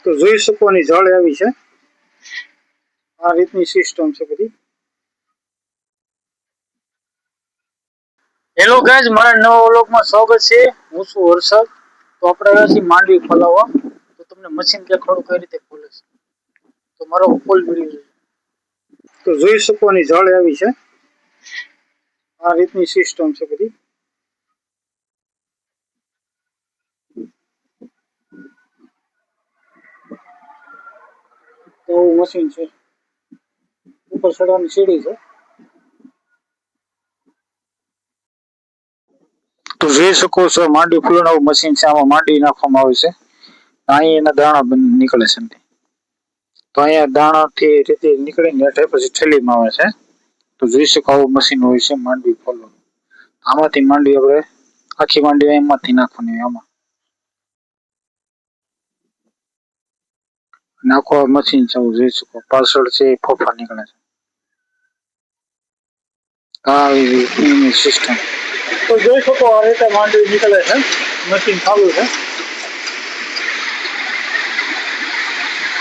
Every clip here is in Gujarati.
તો જોઈ શકો ની જળ આવી છે આ રીતની સિસ્ટમ છે બધી। હેલો ગાઈઝ, મારા નવા વ્લોગમાં સ્વાગત છે। હું છું હર્ષદ। તો આપણે આવ્યા છીએ માંડવી ખોલાવવા। તો તમને મશીન દેખાડું કઈ રીતે ખોલે છે। તો મારો ફૂલ વિડીયો તો જોઈ શકો ની જળ આવી છે આ રીતની સિસ્ટમ છે બધી। તો મશીન છે, ઉપર ચડવાની સીડી છે। તો જોઈ શકો છો માંડવી ખોલવાનું મશીન છે। આમાં માંડવી નાખવામાં આવે છે, અહીં એના દાણા નીકળે છે। તો અહીંયા દાણાથી રીતે નીકળે ને એટલે પછી થેલીમાં આવે છે। તો જોઈ શકો આવું મશીન હોય છે માંડવી ખોલવાનું। આમાંથી માંડવી આપણે આખી માંડવી એમાંથી નાખવાની હોય આમાં નાખો મશીન છે। જોઈ શકો પાછળ છે ફોફા નીકળે છે આ એની સિસ્ટમ। તો જોઈ શકો આ રીતે માંડવી નીકળે છે, મશીન ચાલુ છે।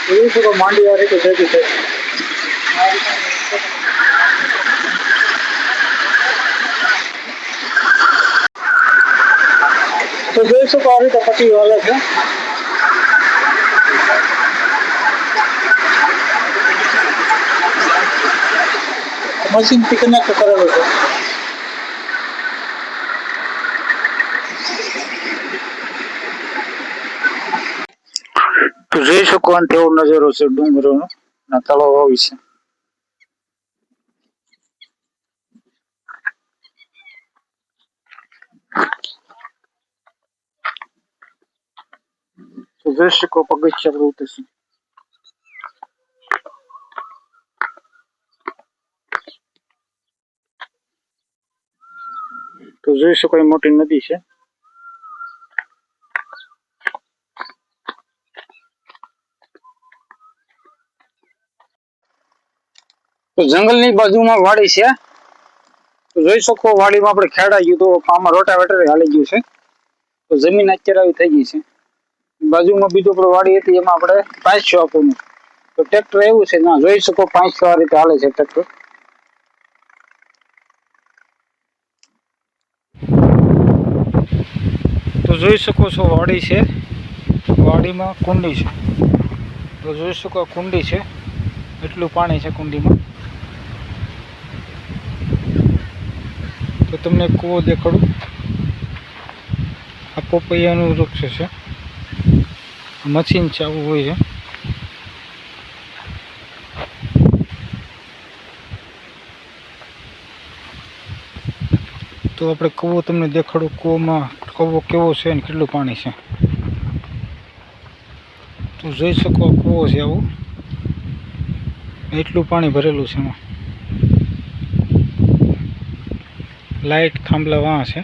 જોઈ શકો માંડવી આ રીતે ભેગી છે। તો જોઈ શકો આ રીતે પટ્ટી હાલે છે। મશીન થી કનેક્ટ કરેલું છે। તો જોઈ શકો અંતે એવો નજારો છે ડુંગરોનો ના તળાવ આવી છે। તો જોઈ શકો પગથિયા ઉતરે છે। તો જોઈ શકો એ મોટી નદી છે। તો જંગલની બાજુમાં વાડી છે। તો જોઈ શકો વાડીમાં આપણે ખેડા ગયું તો આમાં રોટાવેટર હાલી ગયું છે। તો જમીન અત્યારે આવી થઈ ગઈ છે। બાજુમાં બીજો આપણે વાડી હતી એમાં આપણે 500 આપવાનું। તો ટ્રેક્ટર એવું છે ના જોઈ શકો 500 આ રીતે હાલે છે ટ્રેક્ટર। તો જોઈ શકો છો વાડી છે, વાડીમાં કુંડી છે। તો જોઈ શકો કુંડી છે, એટલું પાણી છે કુંડીમાં। તો તમને કૂવો દેખાડું, આ પપૈયાનું વૃક્ષ છે, મશીન છે આવું હોય છે। તો આપણે કૂવો તમને દેખાડું, કૂવો કેવો છે ને કેટલું પાણી છે। તો જોઈ શકો કૂવો છે આવું, એટલું પાણી ભરેલું છે એમાં। લાઈટ થાંભલા વાં છે।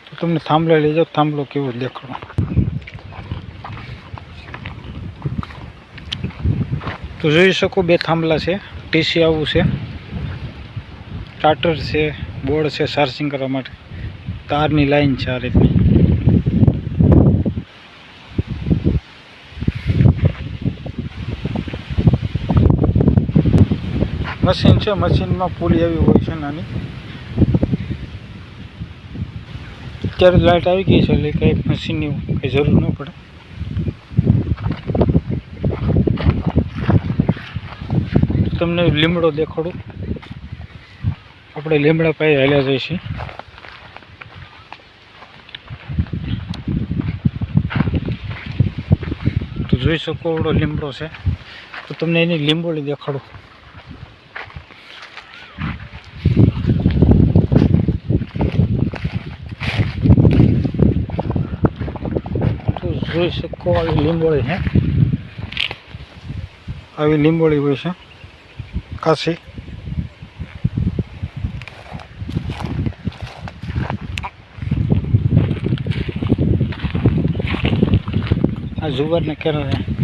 તો તમને થાંભલા લઈ જાઓ, થાંભલો કેવો દેખાડો। તો જોઈ શકો 2 થાંભલા છે, ટીસી આવું છે, સ્ટાર્ટર છે, બોર્ડ છે ચાર્જિંગ કરવા માટે, તારની લાઈન છે આ રીતની। મશીન છે, મશીનમાં પુલી આવી હોય છે નાની। અત્યારે લાઇટ આવી ગઈ છે એટલે કંઈ મશીનની કંઈ જરૂર ન પડે। તમને લીમડો દેખાડું, આપણે લીમડા પાસે હાલ્યા જઈએ છીએ। તો જોઈ શકો એવડો લીમડો છે। તો તમને એની લીંબોળી દેખાડું। જોઈ શકો આવી લીંબોળી છે, આવી લીંબોળી હોય છે કાશી। આ જુવારને કેરા છે।